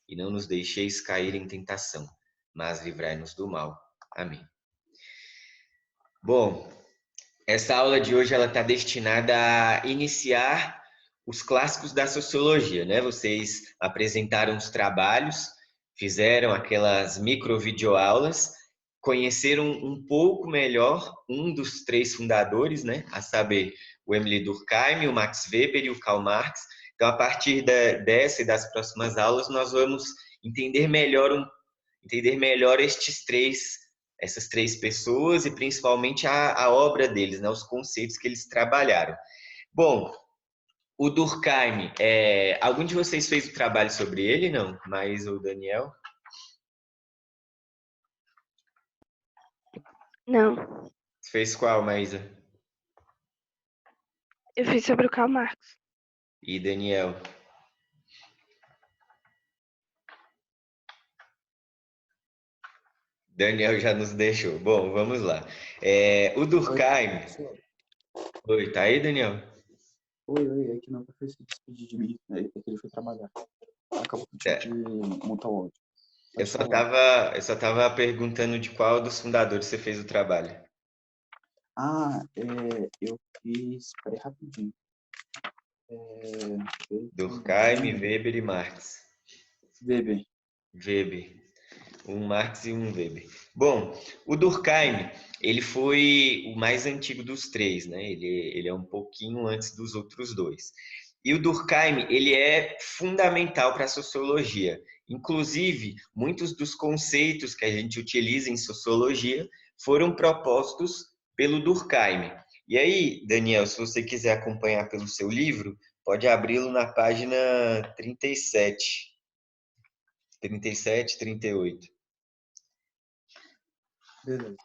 e não nos deixeis cair em tentação, mas livrai-nos do mal. Amém. Bom, essa aula de hoje ela está destinada a iniciar os clássicos da sociologia, né? Vocês apresentaram os trabalhos, fizeram aquelas micro-videoaulas, conheceram um pouco melhor um dos três fundadores, né? A saber, o Emile Durkheim, o Max Weber e o Karl Marx. Então, a partir dessa e das próximas aulas, nós vamos entender melhor essas três pessoas e principalmente a obra deles, né? Os conceitos que eles trabalharam. Bom, o Durkheim, algum de vocês fez o trabalho sobre ele, não? Mas o Daniel? Não, Fez qual, Maísa? eu fiz sobre o Karl Marx. E Daniel? Daniel já nos deixou. Bom, vamos lá. O Durkheim... Oi, tá aí, Daniel? Oi, é que meu professor se despedir de mim, é que ele foi trabalhar. Acabou que eu tive que montar o áudio. Eu só tava perguntando de qual dos fundadores você fez o trabalho. Eu fiz... Peraí, rapidinho. Durkheim, Weber e Marx. Weber. Um Marx e um Weber. Bom, o Durkheim, ele foi o mais antigo dos três, né? Ele é um pouquinho antes dos outros dois. E o Durkheim, ele é fundamental para a sociologia. Inclusive, muitos dos conceitos que a gente utiliza em sociologia foram propostos pelo Durkheim. E aí, Daniel, se você quiser acompanhar pelo seu livro, pode abri-lo na página 37. 37, 38. Beleza.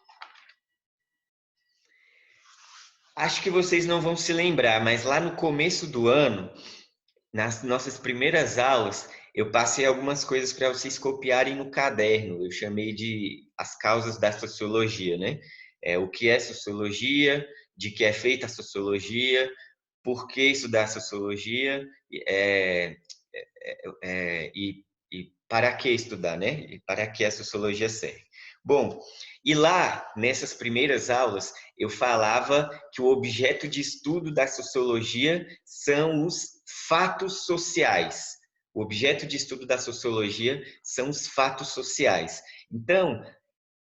Acho que vocês não vão se lembrar, mas lá no começo do ano, nas nossas primeiras aulas, eu passei algumas coisas para vocês copiarem no caderno. Eu chamei de as causas da sociologia, né? O que é sociologia, de que é feita a sociologia, por que estudar sociologia, e para que estudar, né? E para que a sociologia serve. Bom, e lá, nessas primeiras aulas, eu falava que o objeto de estudo da sociologia são os fatos sociais. O objeto de estudo da sociologia são os fatos sociais. Então,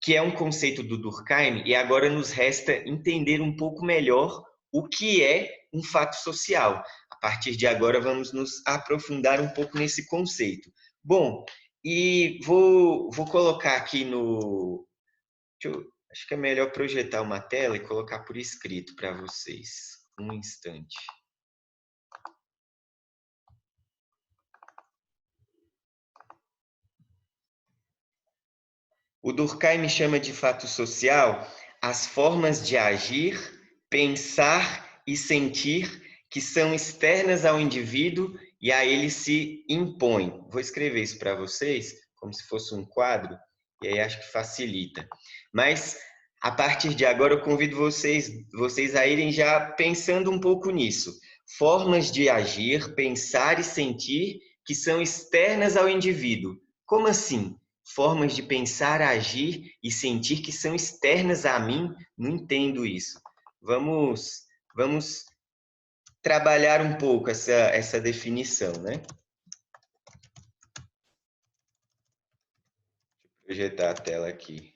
que é um conceito do Durkheim, e agora nos resta entender um pouco melhor o que é um fato social. A partir de agora, vamos nos aprofundar um pouco nesse conceito. Bom, e vou colocar aqui no... acho que é melhor projetar uma tela e colocar por escrito para vocês. Um instante. O Durkheim chama de fato social as formas de agir, pensar e sentir que são externas ao indivíduo e a ele se impõem. Vou escrever isso para vocês, como se fosse um quadro, e aí acho que facilita. Mas, a partir de agora, eu convido vocês a irem já pensando um pouco nisso. Formas de agir, pensar e sentir que são externas ao indivíduo. Como assim? Formas de pensar, agir e sentir que são externas a mim, não entendo isso. Vamos trabalhar um pouco essa definição, né? Deixa eu projetar a tela aqui.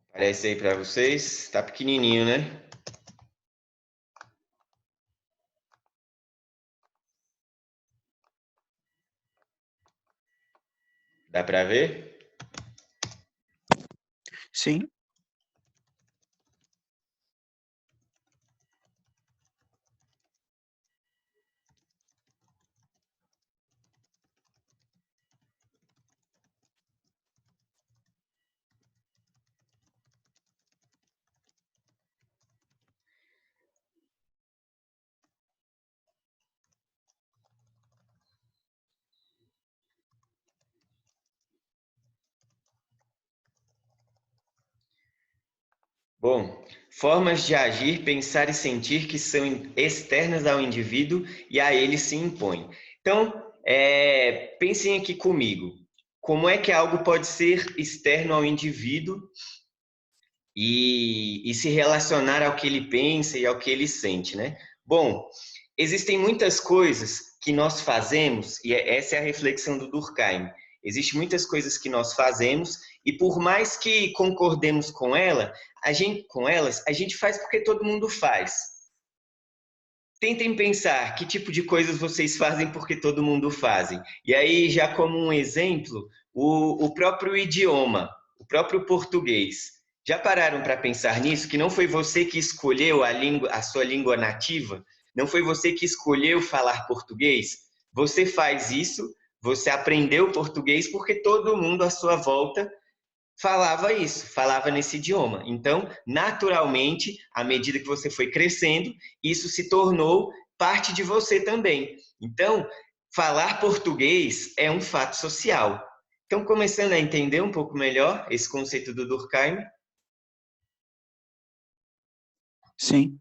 Aparece aí para vocês? Está pequenininho, né? Dá para ver? Sim. Bom, formas de agir, pensar e sentir que são externas ao indivíduo e a ele se impõem. Então, pensem aqui comigo. Como é que algo pode ser externo ao indivíduo e se relacionar ao que ele pensa e ao que ele sente, né? Bom, existem muitas coisas que nós fazemos, e essa é a reflexão do Durkheim. Existem muitas coisas que nós fazemos e por mais que concordemos com elas, a gente faz porque todo mundo faz. Tentem pensar que tipo de coisas vocês fazem porque todo mundo faz. E aí, já como um exemplo, o próprio idioma, o próprio português. Já pararam para pensar nisso? Que não foi você que escolheu a sua língua nativa? Não foi você que escolheu falar português? Você faz isso, você aprendeu português porque todo mundo à sua volta falava isso, falava nesse idioma. Então, naturalmente, à medida que você foi crescendo, isso se tornou parte de você também. Então, falar português é um fato social. Então, começando a entender um pouco melhor esse conceito do Durkheim? Sim.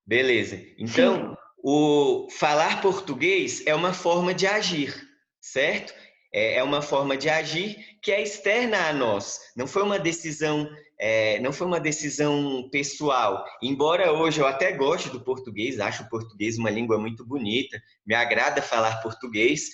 Beleza. Então, o falar português é uma forma de agir, certo? É uma forma de agir que é externa a nós. Não foi uma decisão, não foi uma decisão pessoal. Embora hoje eu até goste do português, acho o português uma língua muito bonita, me agrada falar português,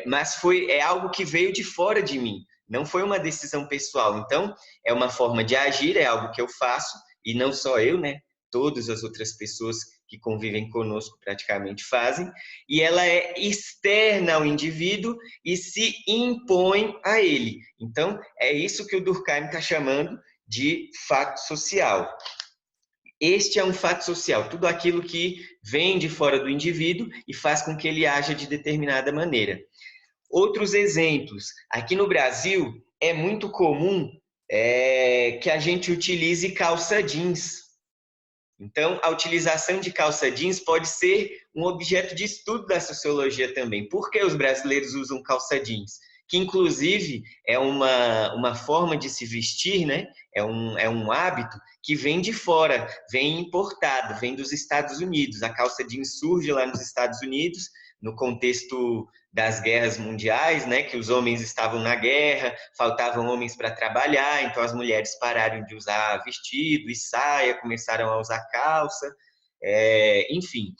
mas é algo que veio de fora de mim. Não foi uma decisão pessoal. Então, é uma forma de agir, é algo que eu faço e não só eu, né? Todas as outras pessoas que convivem conosco praticamente fazem, e ela é externa ao indivíduo e se impõe a ele. Então, é isso que o Durkheim está chamando de fato social. Este é um fato social, tudo aquilo que vem de fora do indivíduo e faz com que ele haja de determinada maneira. Outros exemplos. Aqui no Brasil, é muito comum que a gente utilize calça jeans. Então, a utilização de calça jeans pode ser um objeto de estudo da sociologia também. Por que os brasileiros usam calça jeans? Que, inclusive, é uma forma de se vestir, né? É um hábito que vem de fora, vem importado, vem dos Estados Unidos. A calça jeans surge lá nos Estados Unidos, no contexto das guerras mundiais, né, que os homens estavam na guerra, faltavam homens para trabalhar, então as mulheres pararam de usar vestido e saia, começaram a usar calça, enfim.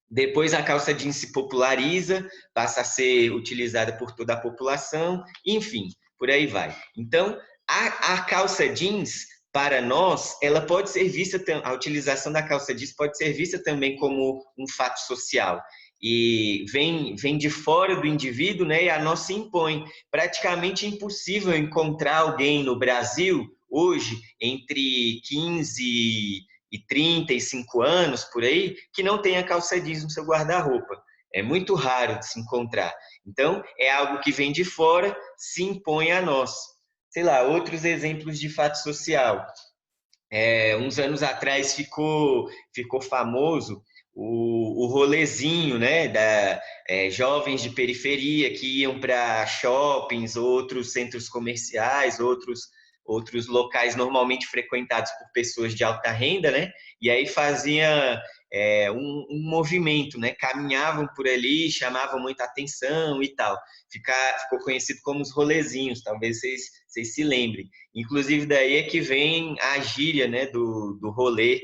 Depois a calça jeans se populariza, passa a ser utilizada por toda a população, enfim, por aí vai. Então, a calça jeans, para nós, ela pode ser vista, a utilização da calça jeans pode ser vista também como um fato social. E vem de fora do indivíduo, né, e a nós se impõe. Praticamente impossível encontrar alguém no Brasil, hoje, entre 15 e 35 anos, por aí, que não tenha calça jeans no seu guarda-roupa. É muito raro de se encontrar. Então, é algo que vem de fora, se impõe a nós. Sei lá, outros exemplos de fato social. Uns anos atrás ficou famoso o rolezinho, né, jovens de periferia que iam para shoppings, outros centros comerciais, outros locais normalmente frequentados por pessoas de alta renda, né, e aí fazia um movimento, né, caminhavam por ali, chamavam muita atenção e tal. Ficou conhecido como os rolezinhos, talvez vocês se lembrem. Inclusive, daí é que vem a gíria, né, do rolê,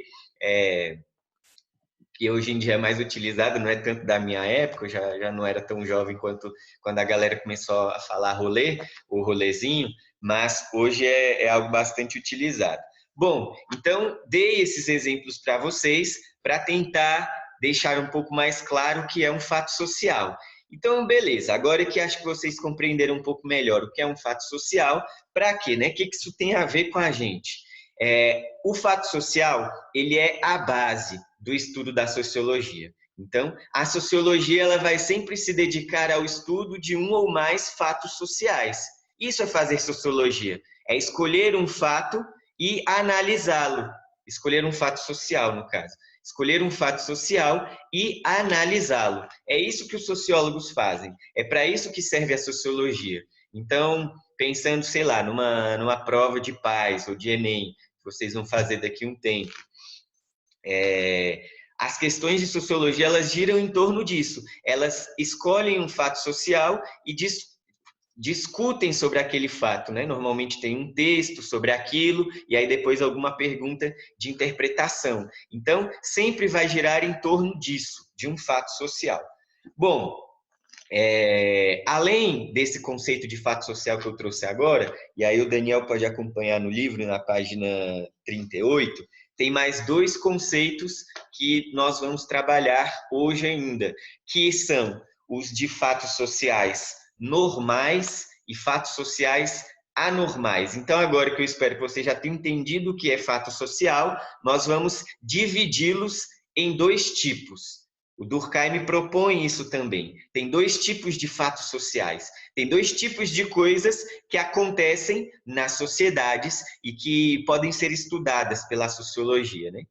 que hoje em dia é mais utilizada, não é tanto da minha época, eu já não era tão jovem quanto quando a galera começou a falar rolê, o rolezinho, mas hoje é algo bastante utilizado. Bom, então, dei esses exemplos para vocês, para tentar deixar um pouco mais claro o que é um fato social. Então, beleza, agora que acho que vocês compreenderam um pouco melhor o que é um fato social, para quê, né? O que isso tem a ver com a gente? O fato social, ele é a base do estudo da sociologia. Então, a sociologia ela vai sempre se dedicar ao estudo de um ou mais fatos sociais. Isso é fazer sociologia, é escolher um fato e analisá-lo. Escolher um fato social, no caso. Escolher um fato social e analisá-lo. É isso que os sociólogos fazem. É para isso que serve a sociologia. Então, pensando, sei lá, numa prova de PAS ou de Enem, vocês vão fazer daqui a um tempo. As questões de sociologia, elas giram em torno disso. Elas escolhem um fato social e discutem sobre aquele fato, né? Normalmente tem um texto sobre aquilo e aí depois alguma pergunta de interpretação. Então, sempre vai girar em torno disso, de um fato social. Bom, além desse conceito de fato social que eu trouxe agora, e aí o Daniel pode acompanhar no livro, na página 38, tem mais 2 conceitos que nós vamos trabalhar hoje ainda, que são os de fatos sociais normais e fatos sociais anormais. Então, agora que eu espero que você já tenha entendido o que é fato social, nós vamos dividi-los em 2 tipos. O Durkheim propõe isso também. Tem 2 tipos de fatos sociais. Tem 2 tipos de coisas que acontecem nas sociedades e que podem ser estudadas pela sociologia, né?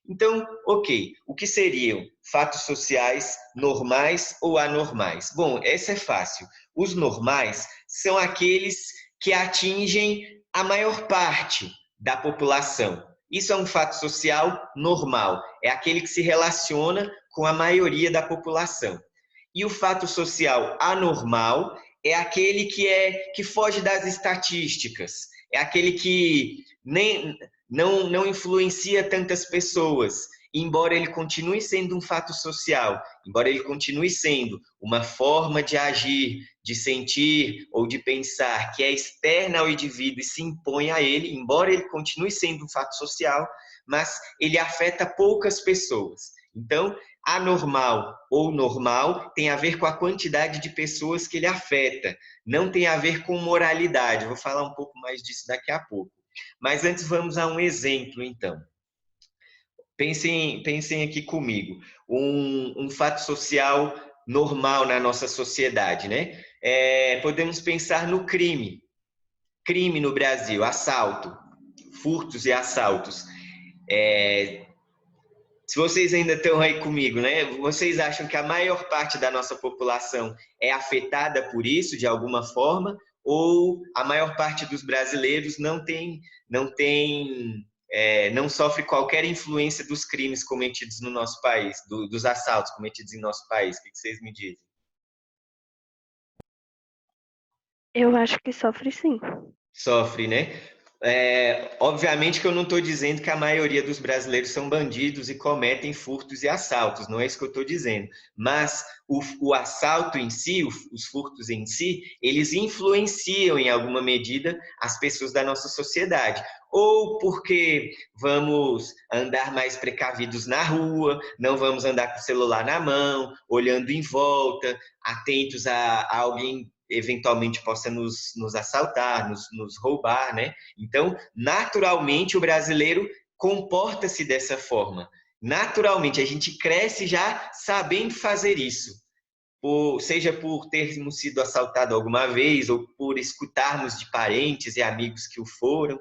Então, ok, o que seriam fatos sociais normais ou anormais? Bom, essa é fácil. Os normais são aqueles que atingem a maior parte da população. Isso é um fato social normal, é aquele que se relaciona com a maioria da população. E o fato social anormal é aquele que foge das estatísticas, é aquele que não influencia tantas pessoas, embora ele continue sendo um fato social, embora ele continue sendo uma forma de agir, de sentir ou de pensar que é externa ao indivíduo e se impõe a ele, embora ele continue sendo um fato social, mas ele afeta poucas pessoas. Então, anormal ou normal tem a ver com a quantidade de pessoas que ele afeta, não tem a ver com moralidade. Vou falar um pouco mais disso daqui a pouco. Mas antes vamos a um exemplo, então. Pensem aqui comigo. Um fato social normal na nossa sociedade, né? Podemos pensar no crime. Crime no Brasil, assalto, furtos e assaltos. Se vocês ainda estão aí comigo, né? Vocês acham que a maior parte da nossa população é afetada por isso, de alguma forma? Ou a maior parte dos brasileiros não sofre qualquer influência dos crimes cometidos no nosso país, dos assaltos cometidos em nosso país? O que vocês me dizem? Eu acho que sofre sim. Sofre, né? Obviamente que eu não estou dizendo que a maioria dos brasileiros são bandidos e cometem furtos e assaltos, não é isso que eu estou dizendo. Mas o assalto em si, os furtos em si, eles influenciam em alguma medida as pessoas da nossa sociedade. Ou porque vamos andar mais precavidos na rua, não vamos andar com o celular na mão, olhando em volta, atentos a alguém eventualmente possa nos assaltar, nos roubar, né? Então, naturalmente, o brasileiro comporta-se dessa forma. Naturalmente, a gente cresce já sabendo fazer isso. Seja por termos sido assaltado alguma vez, ou por escutarmos de parentes e amigos que o foram.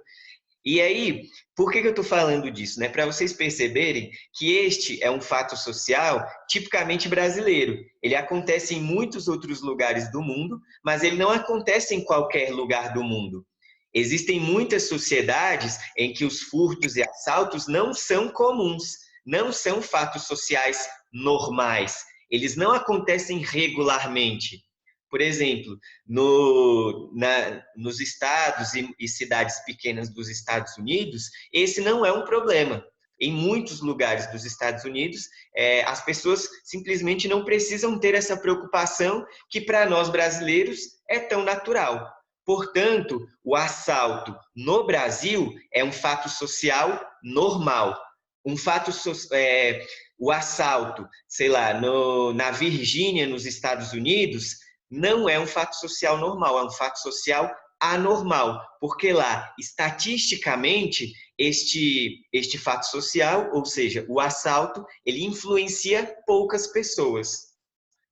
E aí, por que eu estou falando disso? Né? Para vocês perceberem que este é um fato social tipicamente brasileiro. Ele acontece em muitos outros lugares do mundo, mas ele não acontece em qualquer lugar do mundo. Existem muitas sociedades em que os furtos e assaltos não são comuns, não são fatos sociais normais. Eles não acontecem regularmente. Por exemplo, nos estados e cidades pequenas dos Estados Unidos, esse não é um problema. Em muitos lugares dos Estados Unidos, as pessoas simplesmente não precisam ter essa preocupação que para nós brasileiros é tão natural. Portanto, o assalto no Brasil é um fato social normal. O assalto, sei lá, na Virgínia, nos Estados Unidos, não é um fato social normal, é um fato social anormal, porque lá, estatisticamente, este fato social, ou seja, o assalto, ele influencia poucas pessoas.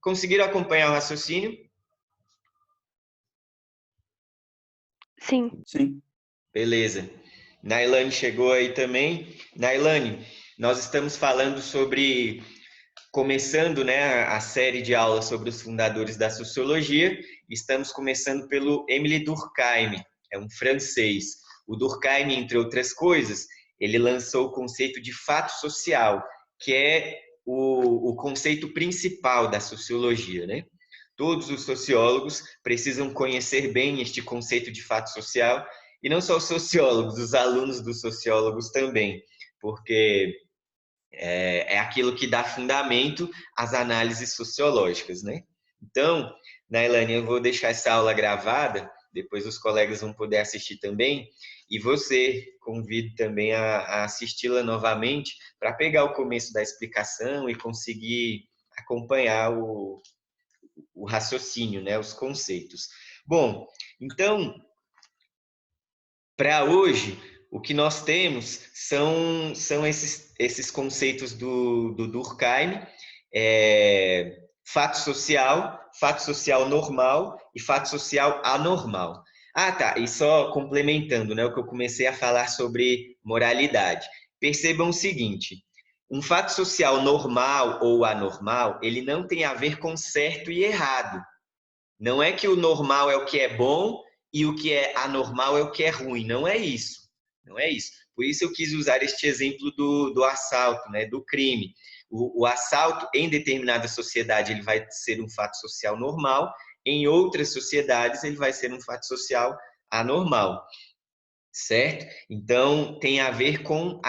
Conseguiram acompanhar o raciocínio? Sim. Sim. Beleza. Nailane chegou aí também. Nailane, nós estamos falando sobre... Começando, né, a série de aulas sobre os fundadores da sociologia, estamos começando pelo Émile Durkheim, é um francês. O Durkheim, entre outras coisas, ele lançou o conceito de fato social, que é o conceito principal da sociologia, né? Todos os sociólogos precisam conhecer bem este conceito de fato social, e não só os sociólogos, os alunos dos sociólogos também, porque é aquilo que dá fundamento às análises sociológicas, né? Então, Nailane, eu vou deixar essa aula gravada, depois os colegas vão poder assistir também, e você convido também a assisti-la novamente para pegar o começo da explicação e conseguir acompanhar o raciocínio, né? Os conceitos. Bom, então, para hoje, o que nós temos são esses conceitos do Durkheim, fato social normal e fato social anormal. Ah, tá, e só complementando, né, o que eu comecei a falar sobre moralidade. Percebam o seguinte, um fato social normal ou anormal, ele não tem a ver com certo e errado. Não é que o normal é o que é bom e o que é anormal é o que é ruim. Não é isso. Não é isso. Por isso eu quis usar este exemplo do assalto, né, do crime. O assalto, em determinada sociedade, ele vai ser um fato social normal, em outras sociedades, ele vai ser um fato social anormal. Certo? Então, tem a ver com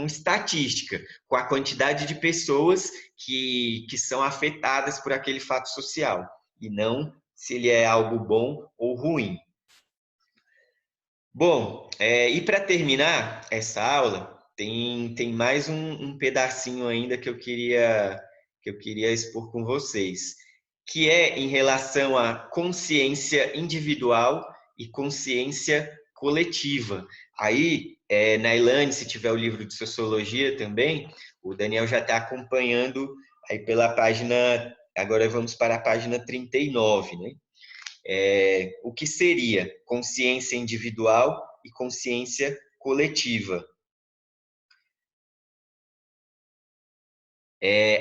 estatística, com a quantidade de pessoas que são afetadas por aquele fato social, e não se ele é algo bom ou ruim. Bom, e para terminar essa aula, tem mais um pedacinho ainda que eu queria expor com vocês, que é em relação à consciência individual e consciência coletiva. Aí, Nailane, se tiver o livro de sociologia também, o Daniel já está acompanhando aí pela página, agora vamos para a página 39, né? O que seria consciência individual e consciência coletiva.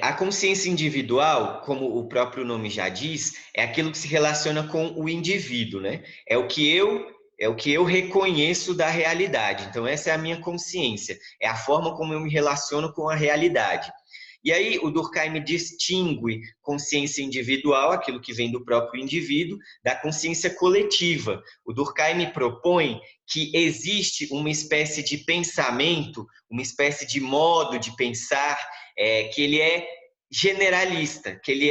A consciência individual, como o próprio nome já diz, é aquilo que se relaciona com o indivíduo, né? É o que eu reconheço da realidade. Então, essa é a minha consciência. É a forma como eu me relaciono com a realidade. E aí, o Durkheim distingue consciência individual, aquilo que vem do próprio indivíduo, da consciência coletiva. O Durkheim propõe que existe uma espécie de pensamento, uma espécie de modo de pensar, que ele é generalista, que ele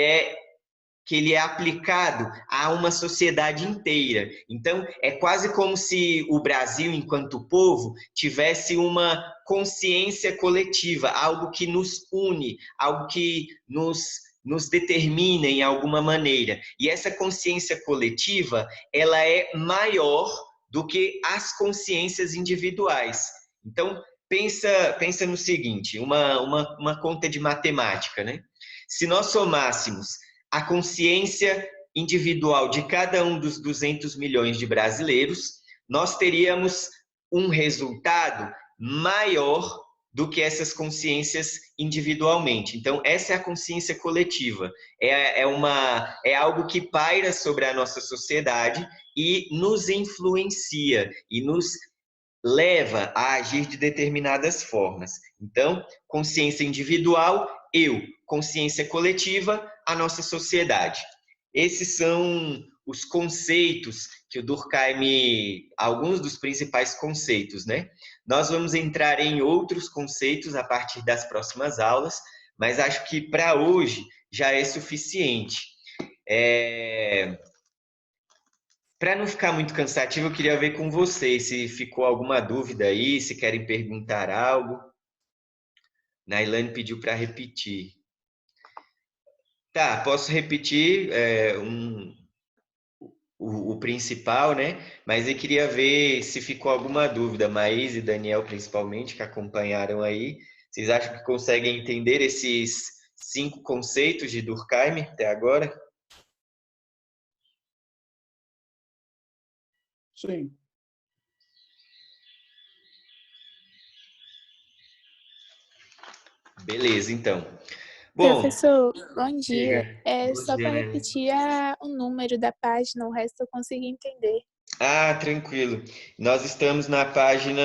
é aplicado a uma sociedade inteira. Então, é quase como se o Brasil, enquanto povo, tivesse uma consciência coletiva, algo que nos une, algo que nos determina em alguma maneira. E essa consciência coletiva, ela é maior do que as consciências individuais. Então, pensa no seguinte, uma conta de matemática, né? Se nós somássemos a consciência individual de cada um dos 200 milhões de brasileiros, nós teríamos um resultado maior do que essas consciências individualmente. Então, essa é a consciência coletiva. É algo que paira sobre a nossa sociedade e nos influencia e nos leva a agir de determinadas formas. Então, consciência individual, eu. Consciência coletiva, a nossa sociedade. Esses são os conceitos que o Durkheim, alguns dos principais conceitos, né? Nós vamos entrar em outros conceitos a partir das próximas aulas, mas acho que para hoje já é suficiente. Para não ficar muito cansativo, eu queria ver com vocês se ficou alguma dúvida aí, se querem perguntar algo. Nailane pediu para repetir. Tá, posso repetir o principal, né? Mas eu queria ver se ficou alguma dúvida. Maís e Daniel, principalmente, que acompanharam aí. Vocês acham que conseguem entender esses 5 conceitos de Durkheim até agora? Sim. Beleza, então. Bom, Professor, bom dia. diga. Bom Só dia, para né? repetir o número da página, o resto eu consegui entender. Ah, tranquilo. Nós estamos na página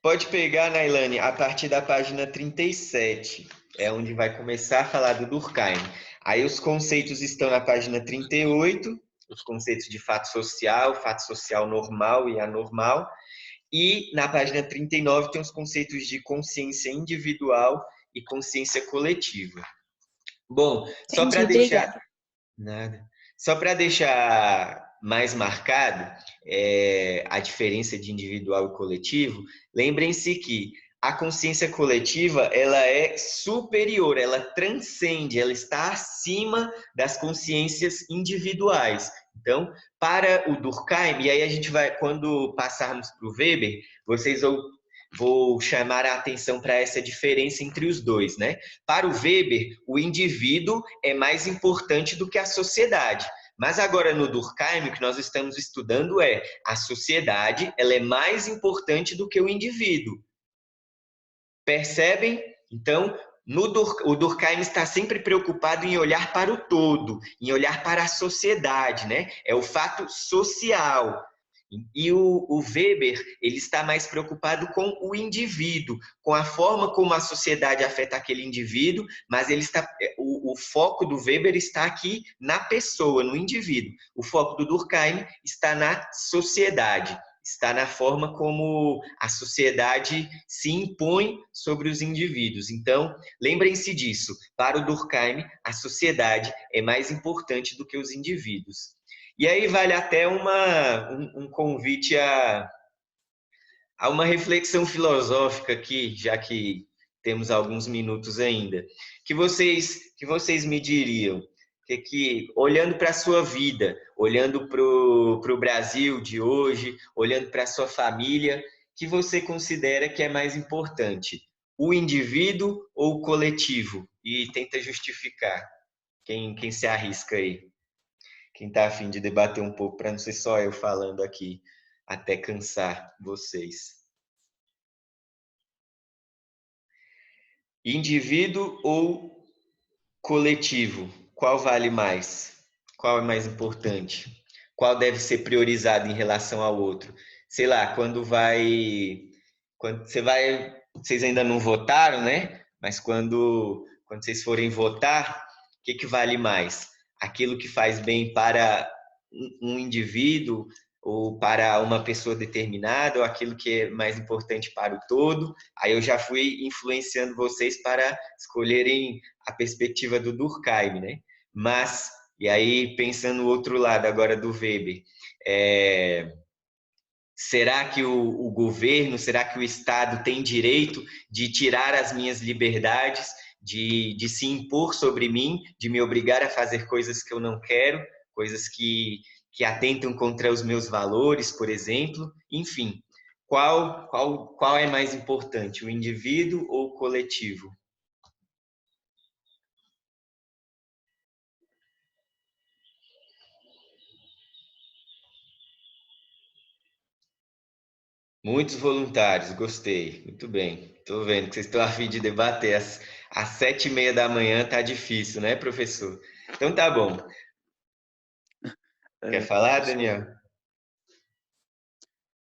Pode pegar, Nailane, a partir da página 37. É onde vai começar a falar do Durkheim. Aí os conceitos estão na página 38, os conceitos de fato social normal e anormal. E na página 39 tem os conceitos de consciência individual e consciência coletiva. Bom, só para Entendi, deixar obrigada. nada. Só para deixar mais marcado a diferença de individual e coletivo, lembrem-se que a consciência coletiva ela é superior, ela transcende, ela está acima das consciências individuais. Então, para o Durkheim, e aí a gente vai, quando passarmos para o Weber, vou chamar a atenção para essa diferença entre os dois, né? Para o Weber, o indivíduo é mais importante do que a sociedade. Mas agora no Durkheim, o que nós estamos estudando é a sociedade, ela é mais importante do que o indivíduo. Percebem? Então, o Durkheim está sempre preocupado em olhar para o todo, em olhar para a sociedade, né? É o fato social. E o Weber, ele está mais preocupado com o indivíduo, com a forma como a sociedade afeta aquele indivíduo, mas o foco do Weber está aqui na pessoa, no indivíduo. O foco do Durkheim está na sociedade, está na forma como a sociedade se impõe sobre os indivíduos. Então, lembrem-se disso. Para o Durkheim, a sociedade é mais importante do que os indivíduos. E aí vale até um convite a uma reflexão filosófica aqui, já que temos alguns minutos ainda. Que vocês me diriam? Olhando para a sua vida, olhando para o Brasil de hoje, olhando para a sua família, que você considera que é mais importante? O indivíduo ou o coletivo? E tenta justificar. Quem se arrisca aí? Quem está a fim de debater um pouco, para não ser só eu falando aqui, até cansar vocês. Indivíduo ou coletivo? Qual vale mais? Qual é mais importante? Qual deve ser priorizado em relação ao outro? Sei lá, vocês ainda não votaram, né? Mas quando vocês forem votar, o que vale mais? Aquilo que faz bem para um indivíduo ou para uma pessoa determinada, ou aquilo que é mais importante para o todo. Aí eu já fui influenciando vocês para escolherem a perspectiva do Durkheim, né? Mas, e aí pensando no outro lado agora do Weber, será que o governo, será que o Estado tem direito de tirar as minhas liberdades, de se impor sobre mim, de me obrigar a fazer coisas que eu não quero, coisas que atentam contra os meus valores, por exemplo? Enfim, qual é mais importante, o indivíduo ou o coletivo? Muitos voluntários, gostei. Muito bem. Estou vendo que vocês estão a fim de debater. Às 7h30 da manhã tá difícil, né, professor? Então tá bom. Quer falar, Professor, Daniel?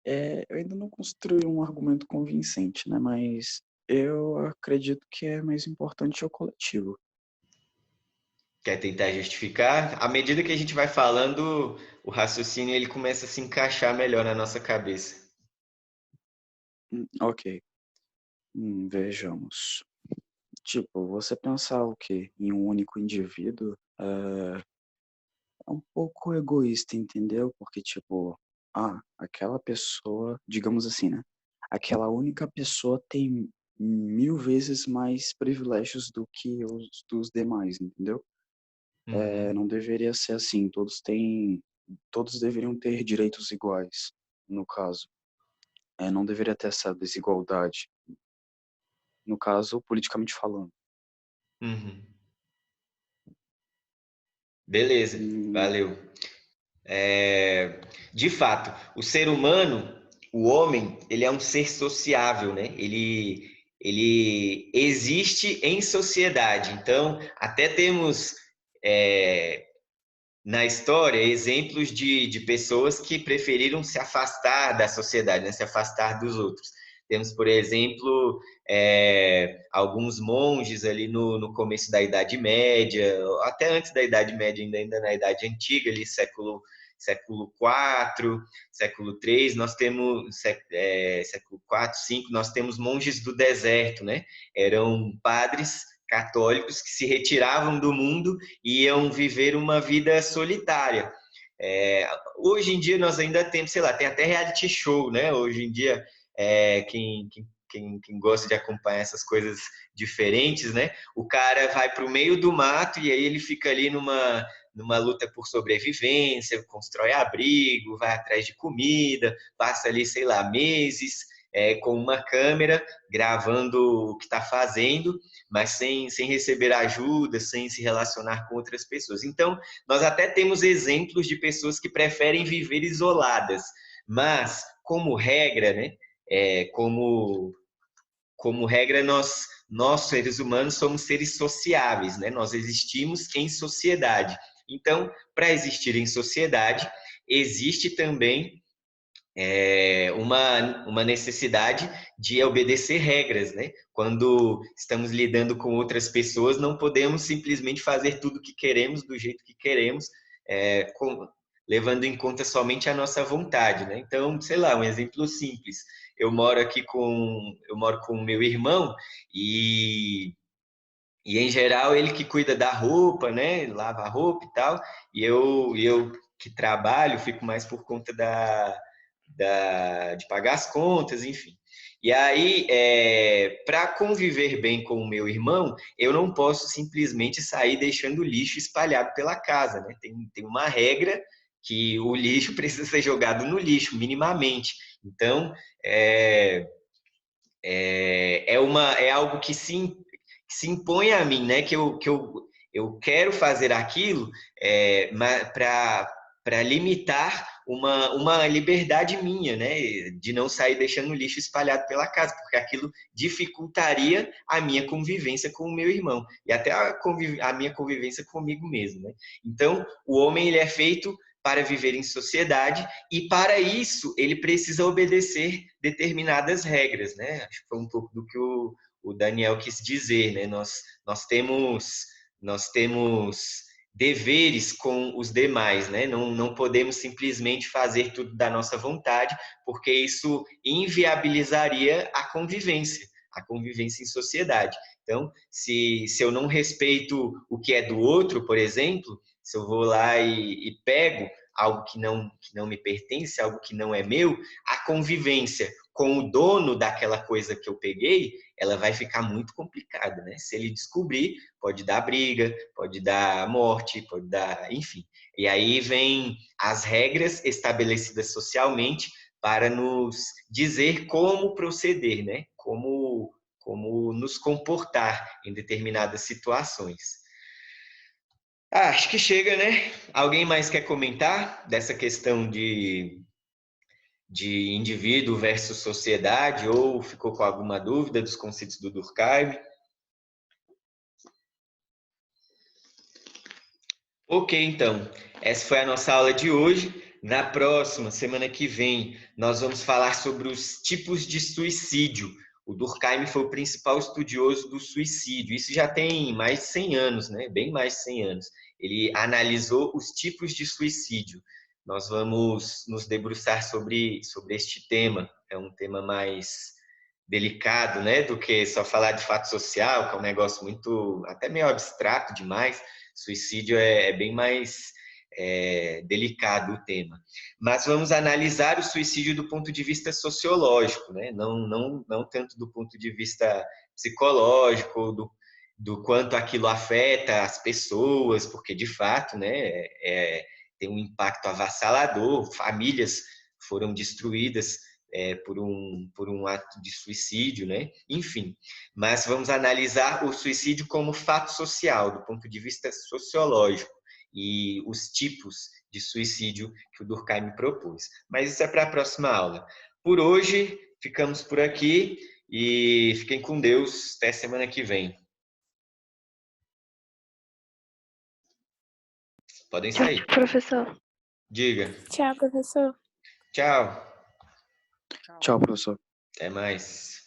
eu ainda não construí um argumento convincente, né? Mas eu acredito que é mais importante o coletivo. Quer tentar justificar? À medida que a gente vai falando, o raciocínio ele começa a se encaixar melhor na nossa cabeça. Ok. Vejamos. Tipo, você pensar o quê? Em um único indivíduo é um pouco egoísta, entendeu? Porque, tipo, aquela pessoa, digamos assim, né? Aquela única pessoa tem 1000 vezes mais privilégios do que os dos demais, entendeu? Uhum. Não deveria ser assim. Todos deveriam ter direitos iguais, no caso. Não deveria ter essa desigualdade, no caso, politicamente falando. Uhum. Beleza, Hum, valeu. De fato, o ser humano, o homem, ele é um ser sociável, né? Ele existe em sociedade. Então, até temos na história exemplos de pessoas que preferiram se afastar da sociedade, né? Se afastar dos outros. Temos, por exemplo, alguns monges ali no começo da Idade Média, até antes da Idade Média, ainda na Idade Antiga, ali século IV, século III, nós temos século IV, V, nós temos monges do deserto, né? Eram padres católicos que se retiravam do mundo e iam viver uma vida solitária. Hoje em dia nós ainda temos, sei lá, tem até reality show, né? Hoje em dia, quem gosta de acompanhar essas coisas diferentes, né? O cara vai para o meio do mato e aí ele fica ali numa luta por sobrevivência, constrói abrigo, vai atrás de comida, passa ali, sei lá, meses com uma câmera gravando o que está fazendo, mas sem receber ajuda, sem se relacionar com outras pessoas. Então, nós até temos exemplos de pessoas que preferem viver isoladas, mas, como regra, né, como regra, nós, seres humanos, somos seres sociáveis, né? Nós existimos em sociedade. Então, para existir em sociedade, existe também uma necessidade de obedecer regras, né? Quando estamos lidando com outras pessoas, não podemos simplesmente fazer tudo o que queremos, do jeito que queremos, levando em conta somente a nossa vontade, né? Então, sei lá, um exemplo simples. Eu moro com o meu irmão e em geral ele que cuida da roupa, né? Ele lava a roupa e tal, e eu que trabalho fico mais por conta de pagar as contas, enfim. E aí, para conviver bem com o meu irmão, eu não posso simplesmente sair deixando lixo espalhado pela casa, né? Tem uma regra que o lixo precisa ser jogado no lixo, minimamente. Então, é algo que se impõe a mim, né? Que eu quero fazer aquilo para limitar uma liberdade minha, né? De não sair deixando lixo espalhado pela casa, porque aquilo dificultaria a minha convivência com o meu irmão e até a minha convivência comigo mesmo, né? Então, o homem ele é feito para viver em sociedade e para isso ele precisa obedecer determinadas regras, né? Acho que foi um pouco do que o Daniel quis dizer, né? Nós temos deveres com os demais, né? Não podemos simplesmente fazer tudo da nossa vontade, porque isso inviabilizaria a convivência em sociedade. Então, se eu não respeito o que é do outro, por exemplo, se eu vou lá e pego algo que não me pertence, algo que não é meu, a convivência com o dono daquela coisa que eu peguei, ela vai ficar muito complicada, né? Se ele descobrir, pode dar briga, pode dar morte, pode dar, enfim. E aí vem as regras estabelecidas socialmente para nos dizer como proceder, né? Como nos comportar em determinadas situações. Acho que chega, né? Alguém mais quer comentar dessa questão de indivíduo versus sociedade, ou ficou com alguma dúvida dos conceitos do Durkheim? Ok, então, essa foi a nossa aula de hoje. Na próxima, semana que vem, nós vamos falar sobre os tipos de suicídio. O Durkheim foi o principal estudioso do suicídio. Isso já tem mais de 100 anos, né? Bem mais de 100 anos. Ele analisou os tipos de suicídio. Nós vamos nos debruçar sobre este tema. É um tema mais delicado, né? Do que só falar de fato social, que é um negócio muito, até meio abstrato demais. Suicídio é bem mais delicado o tema. Mas vamos analisar o suicídio do ponto de vista sociológico, né? Não tanto do ponto de vista psicológico, do quanto aquilo afeta as pessoas, porque de fato, né, tem um impacto avassalador, famílias foram destruídas por um ato de suicídio, né? Enfim, mas vamos analisar o suicídio como fato social, do ponto de vista sociológico, e os tipos de suicídio que o Durkheim propôs. Mas isso é para a próxima aula. Por hoje, ficamos por aqui e fiquem com Deus. Até semana que vem. Podem sair. Tchau, professor. Diga. Tchau, professor. Tchau. Tchau, professor. Até mais.